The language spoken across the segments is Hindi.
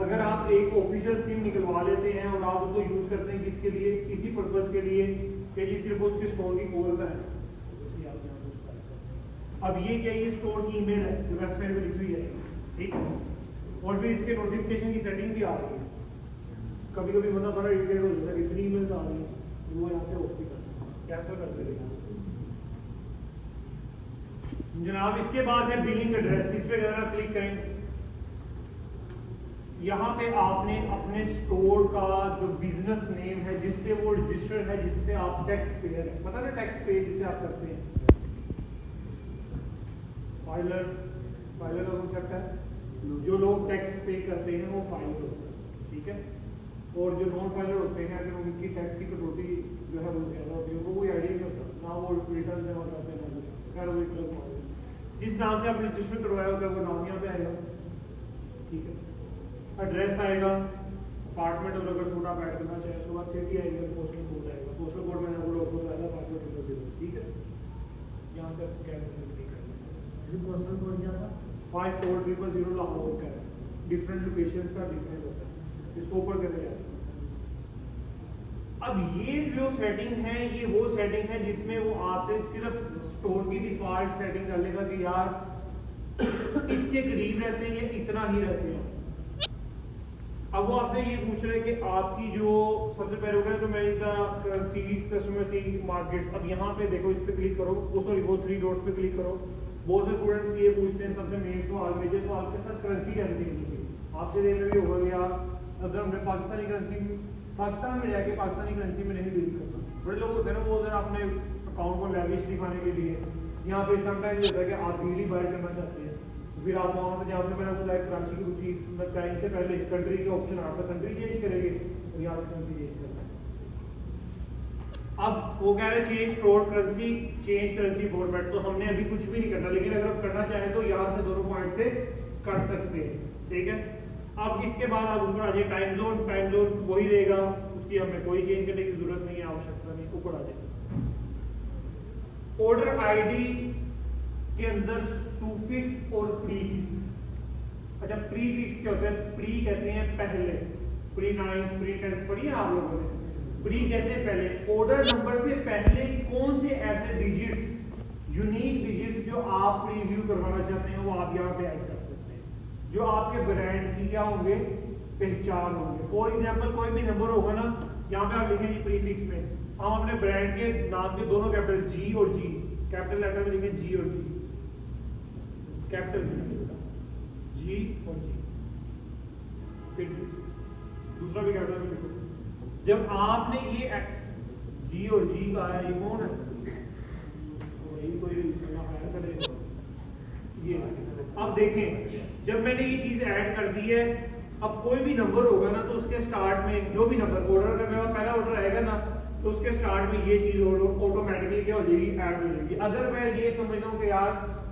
अगर आप एक ऑफिशियल सिम निकलवा लेते हैं और आप उसको यूज करते हैं किसके लिए, इसी पर्पस के लिए कि जी सिर्फ उसके स्टोर की कॉल्स है। अब ये क्या, ये स्टोर की ईमेल है जो वेबसाइट पे लिखी हुई है, ठीक है। और फिर इसके नोटिफिकेशन की सेटिंग भी आ रही है। कभी कभी मतलब बड़ा इरिटेट हो जाता है, इतनी ईमेल आ रही है, वो यहाँ से ऑफ भी कैंसिल कर देगा जनाब। इसके बाद है बिलिंग एड्रेस। इस पे अगर आप क्लिक करें, यहाँ पे आपने अपने स्टोर का जो बिजनेस नेम है जिससे वो रजिस्टर्ड है, जिससे आप टैक्स पेयर है, पता ना टैक्स पे जिसे आप करते हैं, फाइलर का कॉन्सेप्ट है। जो लोग टैक्स पे करते हैं वो फाइलर होते हैं, ठीक है। और जो नॉन फाइलर होते हैं अगर उनकी टैक्स की कटौती जो है वो ज़्यादा होती है, उनको कोई आइडिया नहीं होता ना, वो रिटर्न जमा करते हैं ना खैर वो क्लब जिस नाम से आपने रजिस्टर करवाया होगा वो नाम यहाँ पे आएगा, ठीक है। एड्रेस आएगा, अपार्टमेंट और अगर छोटा आप ऐड करना चाहें तो बस सिटी आएगी, पोस्टल कोड आएगा, पोस्टल कोड में वो लोग ज़्यादा अपार्टमेंट, ठीक है। यहाँ से कैसे पोस्टल कोड क्या था 5400 लाहौर का है, डिफरेंट लोकेशंस का डिफरेंट होता है, इसको ऊपर करके जाए। अब ये जो सेटिंग है ये वो सेटिंग है जिसमें वो आपसे सिर्फ स्टोर की डिफॉल्ट सेटिंग कर लेगा कि यार इसके करीब रहते हैं या इतना ही रहते हैं। अब वो आपसे ये पूछ रहे हैं कि आपकी जो सबसे पहले होगा तो अमेरिका करेंसीज कस्टमर सी मार्केट्स। अब यहाँ पे देखो, इस पे क्लिक करो, सॉरी वो 3 डॉट्स पे क्लिक करो। बहुत से स्टूडेंट्स ये पूछते हैं सबसे मेन सवाल, मेजर सवाल के साथ करेंसी कैसे देंगे। आपके देने में भी होगा कि यार अगर हमने पाकिस्तानी करेंसी पाकिस्तान में जाके पाकिस्तानी करेंसी में नहीं डील करना। बड़े लोग होते हैं ना वो अगर आपने अकाउंट को लैविश दिखाने के लिए यहाँ पे समटाइम्स होता है कि आप डेली बाय करना चाहते हैं, फिर आप वहाँ से जहाँ पे मैंने बताया कराची की रुचि बताया, इससे पहले कंट्री के ऑप्शन आता है, कंट्री चेंज करेंगे और यहाँ से कंट्री चेंज करना है। अब वो कह रहे हैं change store currency, change currency format, तो हमने अभी कुछ भी नहीं करना, लेकिन अगर आप करना चाहें तो यहाँ से दोनों पॉइंट से कर सकते हैं, ठीक है। अब इसके बाद आप ऊपर आ जाए, टाइम जोन वही रहेगा, उसकी हमें कोई चेंज करने की जरूरत नहीं है, आवश्यकता नहीं, ऊपर आ जाए। ऑर्डर आईडी के अंदर सुफिक्स और प्रीफिक्स। अच्छा, प्रीफिक्स क्या होता है? प्री कहते हैं पहले, प्री 9th प्री 10th पढ़ी है आप लोगों ने। प्री कहते हैं पहले, ऑर्डर नंबर से पहले कौन से ऐसे डिजिट्स, यूनिक डिजिट्स जो आप प्रीव्यू करवाना चाहते हैं वो आप यहाँ पे ऐड कर सकते हैं, जो आपके ब्रांड की क्या होंगे, पहचान होंगे। फॉर एग्जांपल कोई भी नंबर होगा ना, यहाँ पे आप लिखेंगे प्रीफिक्स में, हम अपने ब्रांड के नाम के दोनों कैपिटल जी और जी, कैपिटल लेटर में लिखें जी और जी, कैपिटल जी और जी, फिर दूसरा भी कैपिटल में लिखो। जब आपने ये जी और जी का आया, ये कौन है? कोई ये। अब देखें, जब मैंने ये चीज ऐड कर दी है, अब कोई भी नंबर होगा ना तो उसके स्टार्ट में जो भी नंबर ऑर्डर अगर मेरा पहला ऑर्डर रहेगा ना तो उसके स्टार्ट में ये चीज ऑटोमेटिकली क्या हो जाएगी, ऐड हो जाएगी। अगर मैं ये समझता हूँ कि यार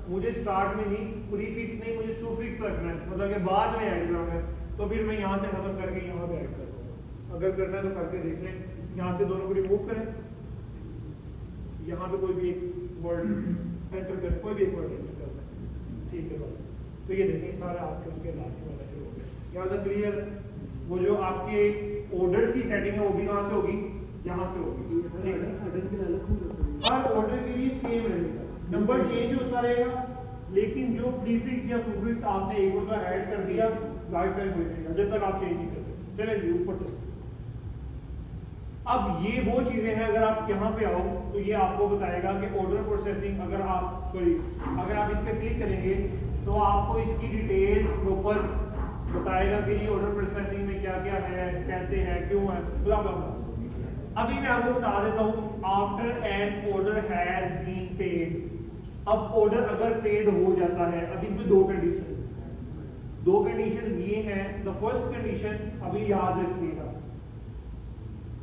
मुझे स्टार्ट में नहीं, प्रीफिक्स नहीं, मुझे सुफिक्स रखना है, मतलब कि बाद में ऐड करना है, तो फिर मैं यहाँ से खत्म करके यहाँ पे ऐड कर दूँगा। अगर करना है तो करके देख लें, यहाँ से दोनों को रिमूव करें, यहाँ पे कोई भी एक वर्ड एंटर करें, कोई भी एक वर्ड एंटर करना है, ठीक है बस। तो ये देखें सारा आपके उसके लास्ट में हो गया। यहाँ तक क्लियर? वो जो आपके ऑर्डर्स की सेटिंग है वो भी कहाँ से होगी, यहाँ से होगी। हर ऑर्डर के लिए सेम रहेगा, नंबर चेंज होता रहेगा, लेकिन जो प्रीफिक्स या सुफिक्स आपने एक बार ऐड कर दिया लाइफ टाइम हो जाएगा जब तक आप चेंज नहीं करते। चलें जी ऊपर चलते। अब ये वो चीजें हैं, अगर आप यहाँ पे आओ तो ये आपको बताएगा कि ऑर्डर प्रोसेसिंग, अगर आप इस पे क्लिक करेंगे तो आपको इसकी डिटेल्स प्रॉपर बताएगा कि ये ऑर्डर प्रोसेसिंग में क्या क्या है, कैसे है, क्यों है, ब्ला ब्ला ब्ला। अभी मैं आपको बता देता हूँ, after an order has been paid. अब ऑर्डर अगर पेड हो जाता है, अब इसमें दो कंडीशन ये हैं। द फर्स्ट कंडीशन अभी याद रखिएगा,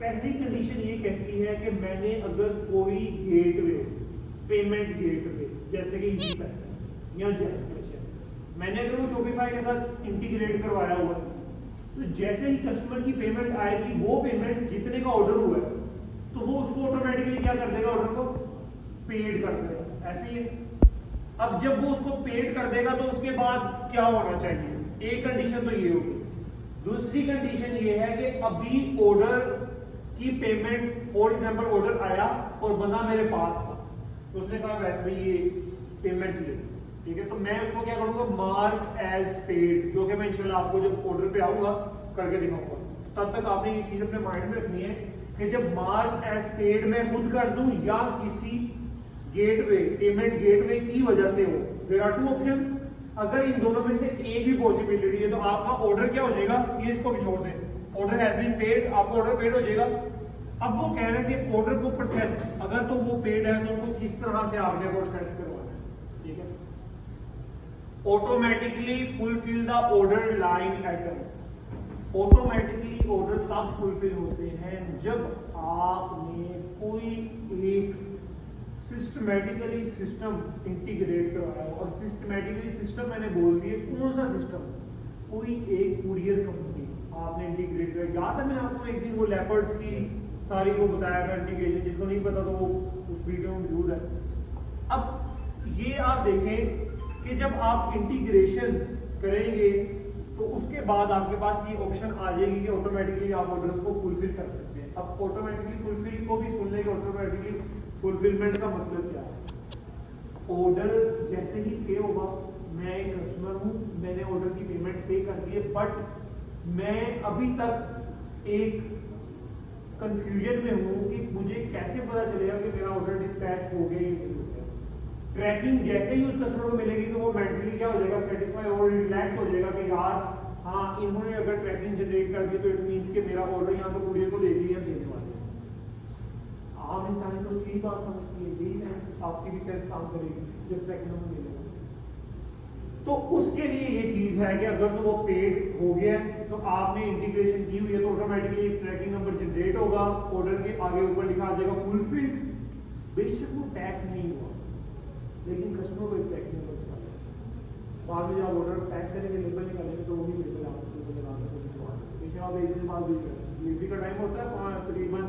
पहली कंडीशन ये कहती है कि मैंने अगर कोई गेटवे, पेमेंट गेटवे जैसे कि इजी पैसा या जैस कैश, मैंने अगर वो शॉपिफाई के साथ इंटीग्रेट करवाया हुआ है, तो जैसे ही कस्टमर की पेमेंट आएगी, वो पेमेंट जितने का ऑर्डर हुआ है तो वो उसको ऑटोमेटिकली क्या कर देगा, ऑर्डर को पेड कर देगा। ऐसे ही अब जब वो उसको पेड कर देगा तो उसके बाद क्या होना चाहिए, एक कंडीशन तो ये होगी दूसरी कंडीशन ये है कि अभी ऑर्डर की पेमेंट, फॉर एग्जांपल ऑर्डर आया और बंदा मेरे पास था, तो उसने कहा वैसे भाई ये पेमेंट ले, ठीक है, तो मैं उसको क्या करूंगा, मार्क एज पेड, जो कि मैं इंशाल्लाह आपको जब ऑर्डर पे आऊंगा करके दिखाऊंगा। तब तक आपने ये चीज अपने माइंड में रखनी है कि जब मार्क एज पेड मैं खुद कर दूं या किसी गेटवे, पेमेंट गेटवे की वजह से हो, देयर आर टू ऑप्शंस। अगर इन दोनों में से एक भी पॉसिबिलिटी है तो आपका ऑर्डर क्या हो जाएगा, ये इसको भी छोड़ दें, ऑर्डर हैज बीन पेड, आपका ऑर्डर पेड हो जाएगा। अब वो कह रहे हैं कि ऑर्डर को प्रोसेस, अगर तो वो पेड है तो उसको किस तरह से आपने प्रोसेस करवाना है, ठीक है। Automatically fulfil the order line item. Automatically order तब फुलफिल होते हैं जब आपने कोई एक सिस्टमेटिकली सिस्टम इंटीग्रेट करवाया हो। और सिस्टमेटिकली सिस्टम मैंने बोल दिए, कौन सा सिस्टम, कोई एक कुरियर कंपनी आपने इंटीग्रेट कर। याद है मैंने आपको एक दिन वो लेपर्ड्स की सारी वो बताया था इंटीग्रेशन, जिसको नहीं पता तो वो उस वीडियो में मौजूद है। अब ये आप देखें कि जब आप इंटीग्रेशन करेंगे तो उसके बाद आपके पास ये ऑप्शन आ जाएगी कि ऑटोमेटिकली आप ऑर्डर्स को फुलफिल कर सकते हैं। अब ऑटोमेटिकली फुलफिल को भी सुन लेंगे, ऑटोमेटिकली फुलफिलमेंट का मतलब क्या है। ऑर्डर जैसे ही पे होगा, मैं एक कस्टमर हूं, मैंने ऑर्डर की पेमेंट पे कर दी है, बट मैं अभी तक एक कंफ्यूजन में हूं कि मुझे कैसे पता चलेगा कि मेरा ऑर्डर डिस्पैच हो गया या नहीं हो गया। ट्रैकिंग जैसे ही उस कस्टमर को मिलेगी तो वो मेंटली क्या हो जाएगा, सेटिस्फाई और रिलैक्स हो जाएगा कि यार हाँ, इन्होंने अगर ट्रैकिंग जनरेट कर दी तो इट मींस कि मेरा ऑर्डर यहाँ तो कुरियर को दे दिया, देने वाले हैं। आम इंसान तो यही बात समझती है, यही सेंस आपकी भी सेंस काम करेगी जब ट्रैकिंग नंबर मिलेगा। तो उसके लिए ये चीज है कि अगर तो वो पेड हो गया है तो आपने इंटीग्रेशन की हुई है तो ऑटोमेटिकली एक ट्रैकिंग नंबर जनरेट होगा, ऑर्डर के आगे ऊपर लिखा आ जाएगा फुलफिल्ड। बेशक वो पैक नहीं हुआ लेकिन कस्टमर को एक ट्रैकिंग नंबर दिखा देगा। बाद में जब ऑर्डर पैक करेंगे, लेबल निकालेंगे तो वही लेबल आप उसके ऊपर लगा सकते। बेशक आप एक दिन बाद भी डिलीवरी का टाइम होता है तकरीबन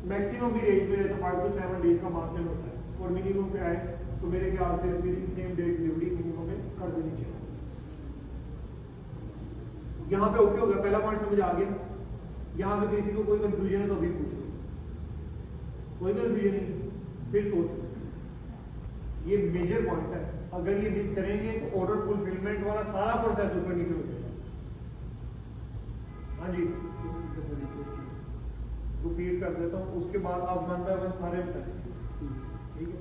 मैक्सिमम भी रेंज में तो 5 to 7 डेज का मार्जिन होता है, और मिनिमम पे आए तो मेरे ख्याल से सेम डे डिलीवरी मिनिमम में कर देनी चाहिए। यहाँ पे ओके हो गया, पहला पॉइंट समझ आ गया। यहाँ पे किसी को कोई कंफ्यूजन है तो अभी पूछ लो, कोई कंफ्यूजन नहीं फिर सोच। ये मेजर पॉइंट है, अगर ये मिस करेंगे तो ऑर्डर फुलफिलमेंट वाला सारा प्रोसेस ऊपर नीचे हो जाएगा। हाँ जी, रिपीट कर देता हूँ, उसके बाद आप 1 by 1 सारे बताएंगे, ठीक है।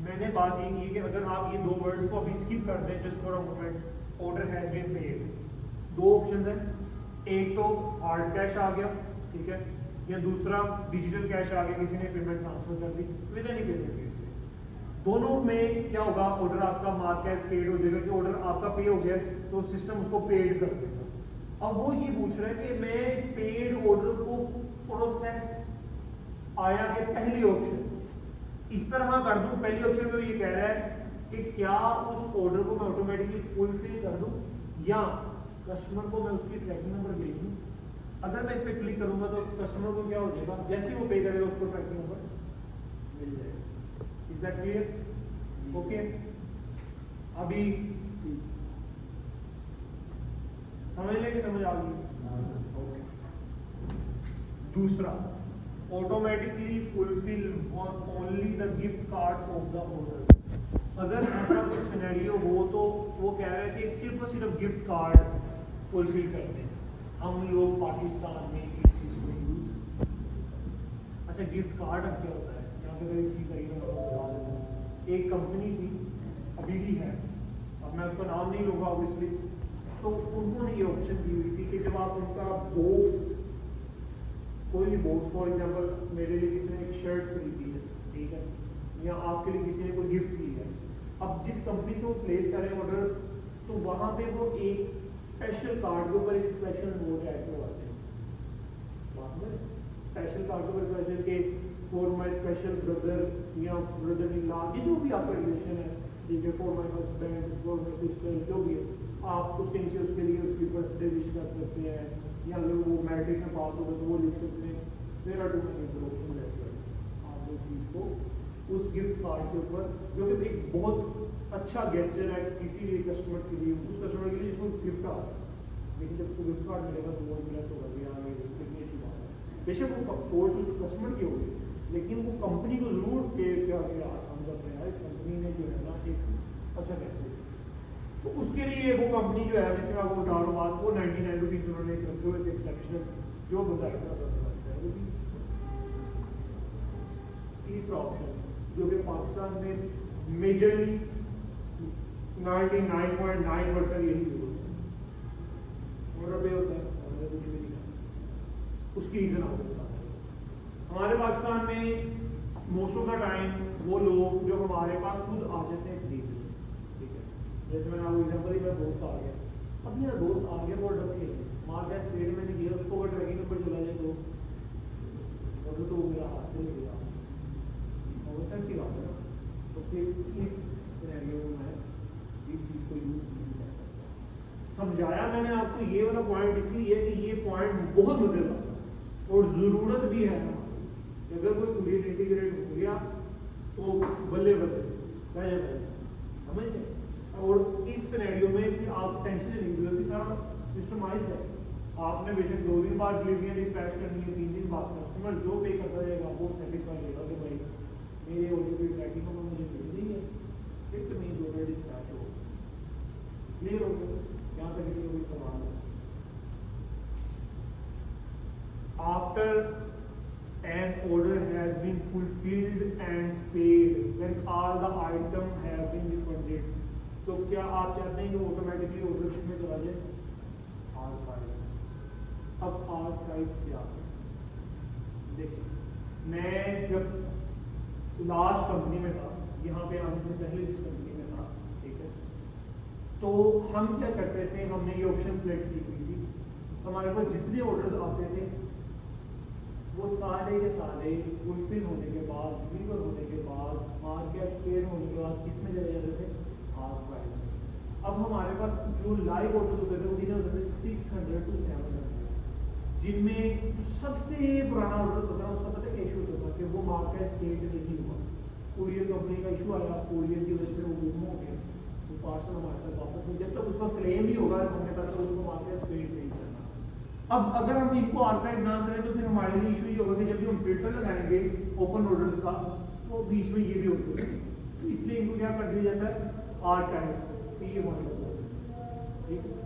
मैंने बात ये की कि अगर आप ये दो वर्ड्स को अभी स्किप कर दें just for a moment, order has been paid, दो ऑप्शंस हैं, एक तो हार्ड कैश आ गया, ठीक है, या दूसरा डिजिटल कैश आ गया, किसी ने पेमेंट ट्रांसफर कर दी विद एनी पेमेंट। दोनों में क्या होगा, ऑर्डर आपका मार्क एज पेड हो जाएगा कि ऑर्डर आपका पे हो गया तो सिस्टम उसको पेड कर देगा। अब वो ये पूछ रहा है कि मैं पेड ऑर्डर को प्रोसेस आया कि पहली ऑप्शन इस तरह कर दूं, पहली ऑप्शन में ये कह रहा है कि क्या उस ऑर्डर को मैं ऑटोमेटिकली फुलफिल कर दूं या कस्टमर को मैं उसकी ट्रैकिंग नंबर भेज दूं। अगर मैं इस पर क्लिक करूंगा तो कस्टमर को क्या हो जाएगा, जैसे ही वो पे करेगा उसको ट्रैकिंग नंबर मिल जाएगा। Is that clear? ओके, अभी समझ लेंगे, समझ आ गई। ओके, दूसरा, automatically fulfil only the gift card of the order. अगर ऐसा कोई सिनेरियो हो तो वो कह रहे थे सिर्फ और सिर्फ गिफ्ट कार्ड फुलफिल करते हैं हम लोग पाकिस्तान में इस चीज को यूज। अच्छा, गिफ्ट कार्ड अब क्या होता है, यहाँ पे एक चीज आई है, एक कंपनी थी, अभी भी है, अब मैं उसका नाम नहीं लूंगा ऑब्वियसली, तो उन्होंने ये ऑप्शन दी हुई थी कि जब आप उनका बॉक्स, कोई भी बॉक्स, फॉर एग्जांपल मेरे लिए किसी ने एक शर्ट खरीदी है, ठीक है, या आपके लिए किसी ने कोई गिफ्ट की है, अब जिस कंपनी से वो प्लेस करें ऑर्डर, तो वहाँ पे वो एक स्पेशल कार्ड के ऊपर एक स्पेशल नोट ऐड करवाते हैं। स्पेशल कार्ड के ऊपर स्पेशल के फॉर माई स्पेशल ब्रदर या ब्रदर इन लॉ, ये जो भी आपका रिलेशन है, ठीक है, for my husband, for my sister, जो भी है, आप उसके नीचे उसके लिए उसकी बर्थडे विश कर सकते हैं, या अगर वो मैट्रिक में पास होगा तो वो लिख सकते हैं। There are too many option that आप वो चीज़ को उस गिफ्ट कार्ड के ऊपर, जो कि एक बहुत अच्छा गेस्चर है किसी भी कस्टमर के लिए, उस कस्टमर के लिए जिसको गिफ्ट आ लेकिन जब उसको गिफ्ट कार्ड मिलेगा तो वो इंप्रेस होगा कि हाँ ये कितनी अच्छी बात है। बेशक वो सोच उस कस्टमर की होगी, लेकिन वो कंपनी को ज़रूर पे क्या यार हम कर रहे हैं, इस कंपनी ने जो है ना एक अच्छा पैसे, तो उसके लिए वो कंपनी जो है, जैसे मैं आपको बता रहा हूँ बात, वो 99 रुपीज़ उन्होंने एक रखे हुए थे एक्सेप्शनल, जो बताया। तीसरा ऑप्शन जो कि पाकिस्तान में मेजरली 99.9% यही होता है, ऑर्डर पे होता है, ऑर्डर कुछ भी नहीं है। उसकी रीज़न आपको बताता हूँ। हमारे पाकिस्तान में मोस्ट ऑफ द टाइम वो लोग जो हमारे पास खुद आ जाते हैं खरीदने, ठीक है, जैसे मैंने आपको एग्जाम्पल ही, मेरा दोस्त आ गया, अब मेरा दोस्त आ गया, वो ऑर्डर किया, मार गया स्पीड में नहीं किया, उसको अगर ट्रैकिंग नंबर चला जाए तो ऑर्डर तो मेरा हाथ से नहीं गया, सेंस की बात है ना। तो फिर इस सिनेरियो में मैं इस चीज़ को यूज नहीं कर सकता। समझाया मैंने आपको ये वाला पॉइंट इसलिए है कि ये पॉइंट बहुत मजेदार है और ज़रूरत भी है हमारी, अगर कोई कुरियर इंटीग्रेट हो गया तो बल्ले बल्ले रह जाए, समझ गए। और इस सिनेरियो में भी आप टेंशन नहीं लीजिए कि सारा सिस्टमाइज है, आपने बेशक 2 दिन बाद डिलीवरियाँ डिस्पैच करनी है, 3 दिन बाद कस्टमर जो पे करता जाएगा वो सेटिस्फाई रहेगा कि भाई मेरे ऑर्डर की ट्रैकिंग में मुझे मिल रही है, फिर मीन ऑर्डर डिस्पैच हो, क्लियर हो गया। यहाँ तक किसी को कोई सवाल है? After an order has been fulfilled and paid when all the item have been refunded, तो क्या आप चाहते हैं कि ऑटोमेटिकली ऑर्डर किसमें चला जाए? आर्काइव। अब आर्काइव क्या है? देखिए, मैं जब लास्ट कंपनी में था, यहाँ पे आने से पहले जिस कंपनी में था, ठीक है, तो हम क्या करते थे, हमने ये ऑप्शन सेलेक्ट की हुई थी, हमारे पास जितने ऑर्डर्स आते थे वो सारे के सारे फुलफिल होने के बाद, डिलीवर होने के बाद, मार्केट पेड होने के बाद किसमें चले जाते थे? आर्काइव में। अब हमारे पास जो लाइव ऑर्डर्स होते थे वो दिन होते थे 600 to 700, जिनमें जो सबसे पुराना ऑर्डर होता था उसका पता क्या इशू होता था कि वो मार्केट पेड नहीं हुआ, कुरियर कंपनी का इशू आया, कुरियर की वजह से वो गुम हो गया, तो पार्सल हमारे तक वापस नहीं, जब तक उसका क्लेम नहीं होगा हमने तक तो उसको मार्केट पेड नहीं करना। अब अगर हम इनको आर्काइव ना करें तो फिर हमारे लिए इशू ये होगा कि जब भी हम फिल्टर लगाएंगे ओपन ऑर्डर्स का तो बीच में ये भी होता है, तो इसलिए इनको क्या कर दिया जाता है? आर्काइव। ये मतलब ठीक है।